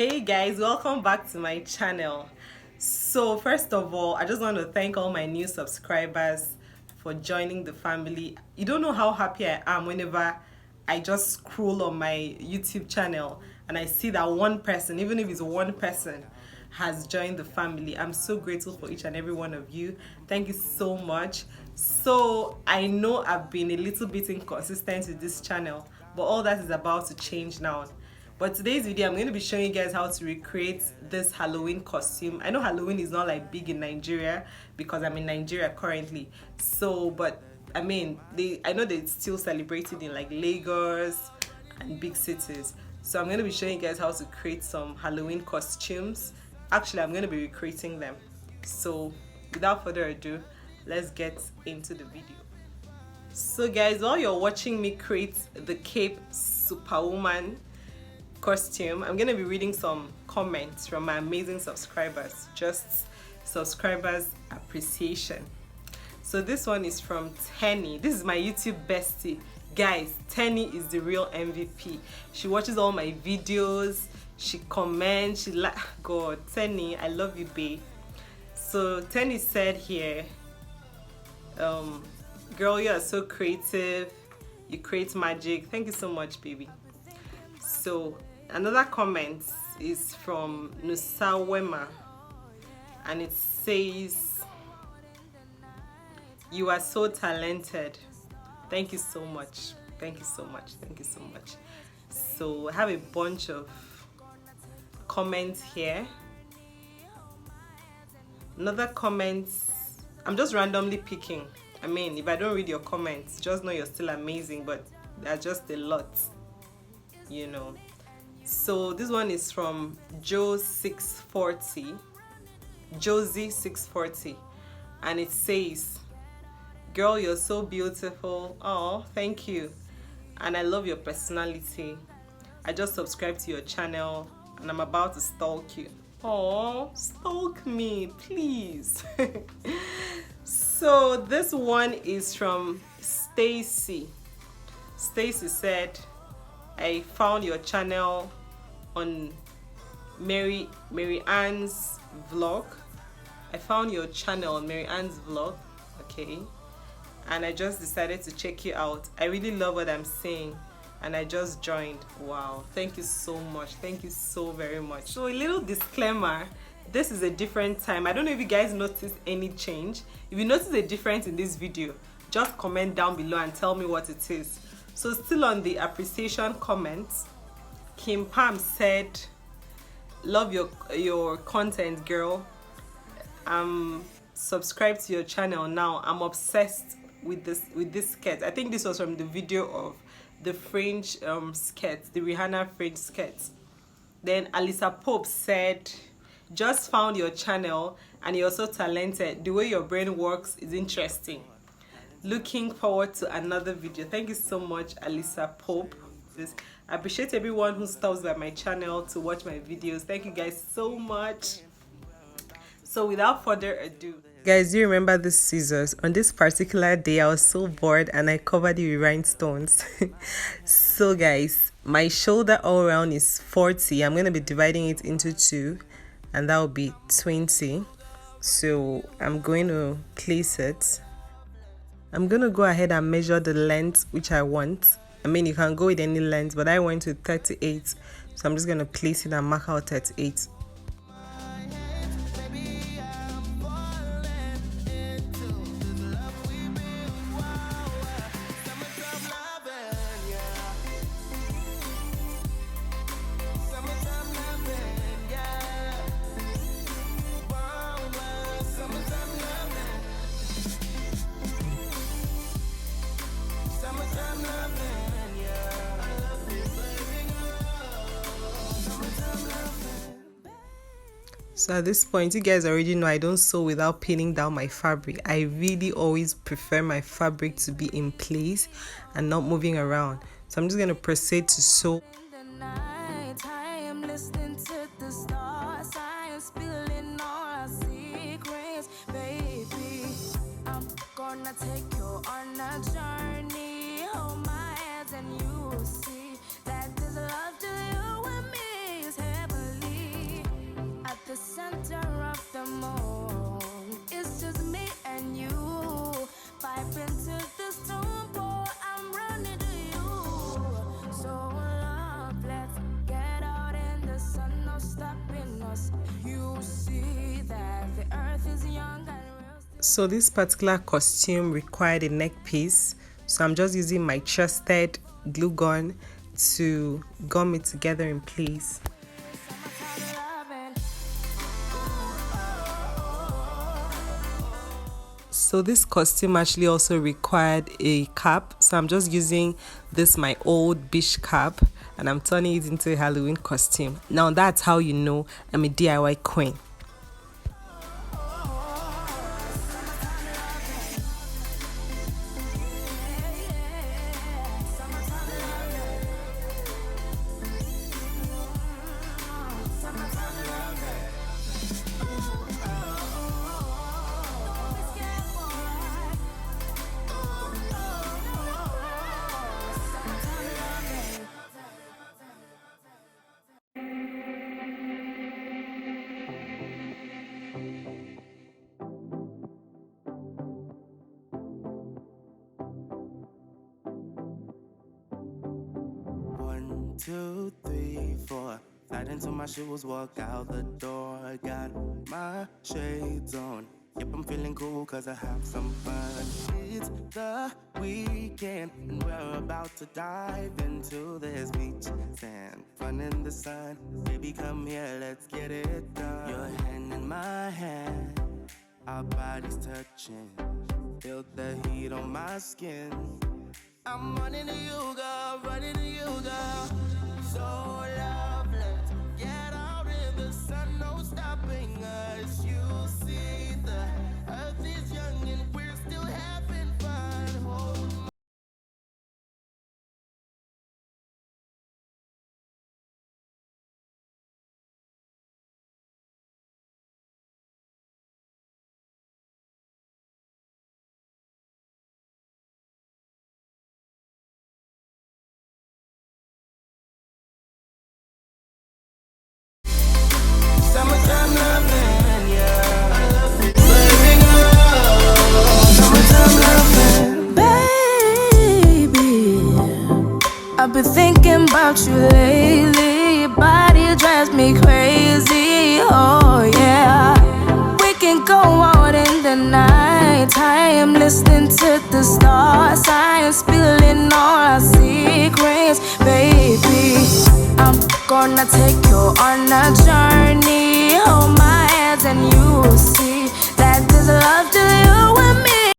Hey guys, welcome back to my channel. So first of all, I just want to thank all my new subscribers for joining the family. You don't know how happy I am whenever I just scroll on my YouTube channel and I see that one person, even if it's one person, has joined the family. I'm so grateful for each and every one of you. Thank you so much. So I know I've been a little bit inconsistent with this channel, but all that is about to change now. But today's video, I'm going to be showing you guys how to recreate this Halloween costume. I know Halloween is not like big in Nigeria because I'm in Nigeria currently. So, but I mean, I know they still celebrate it in like Lagos and big cities. So I'm going to be showing you guys how to create some Halloween costumes. Actually, I'm going to be recreating them. So without further ado, let's get into the video. So guys, while you're watching me create the Cape Superwoman costume, I'm gonna be reading some comments from my amazing subscribers, just subscribers appreciation. So this one is from Tenny. This is my YouTube bestie. Guys, Tenny is the real MVP. She watches all my videos, she comments, she like, God, Tenny, I love you, babe. So Tenny said here, girl, you are so creative, you create magic. Thank you so much, baby. So another comment is from Nusawema, and it says, you are so talented. Thank you so much. Thank you so much. Thank you so much. So I have a bunch of comments here. Another comments, I'm just randomly picking. I mean, if I don't read your comments, just know you're still amazing, but there are just a lot, you know. So this one is from Josie640, and it says, girl, you're so beautiful. Oh, thank you. And I love your personality. I just subscribed to your channel and I'm about to stalk you. Oh, stalk me, please. So this one is from Stacy. Stacy said, I found your channel on Mary Ann's vlog. I found your channel on Mary Ann's vlog, okay, and I just decided to check you out. I really love what I'm saying and I just joined. Wow, thank you so much. Thank you so very much. So a little disclaimer, this is a different time. I don't know if you guys noticed any change. If you notice a difference in this video, just comment down below and tell me what it is. So still on the appreciation comments, Kim Pam said, love your content, girl. I'm subscribed to your channel now. I'm obsessed with this skirt. I think this was from the video of the French skirt, the Rihanna French skirt. Then Alisa Pope said, just found your channel and you're so talented. The way your brain works is interesting. Looking forward to another video. Thank you so much, Alisa Pope. I appreciate everyone who stops by my channel to watch my videos. Thank you guys so much. So without further ado, guys, do you remember the scissors? On this particular day, I was so bored and I covered it with rhinestones. So guys, my shoulder all around is 40. I'm going to be dividing it into 2 and that will be 20. So I'm going to place it. I'm going to go ahead and measure the length which I want. I mean, you can go with any length, but I went with 38. So I'm just going to place it and mark out 38. So at this point, you guys already know I don't sew without pinning down my fabric. I really always prefer my fabric to be in place and not moving around. So I'm just going to proceed to sew. Take you on a journey, hold my hands and you will see that this love to you and me is heavenly. So this particular costume required a neck piece, so I'm just using my trusted glue gun to gum it together in place. So this costume actually also required a cap, so I'm just using this my old beach cap and I'm turning it into a Halloween costume. Now that's how you know I'm a DIY queen. One, two, three, four. Slide into my shoes, walk out the door. I got my shades on. Yep, I'm feeling cool cause I have some fun. It's the weekend and we're about to dive into this beach sand. Fun in the sun. Baby, come here, let's get it done. Your hand in my hand, our bodies touching. Feel the heat on my skin. I'm running to you, girl, running to you, girl. So lovely. Get out in the sun, no stopping us. You see, the earth is young and we're still having fun. Hold my summertime loving, yeah. Living up, summertime loving. Baby, I've been thinking about you lately. Your body drives me crazy. Oh yeah, we can go out in the night time, listening to the stars. I am spilling all our secrets, baby. I'm gonna take you on a journey. Hold my hands and you'll see that this love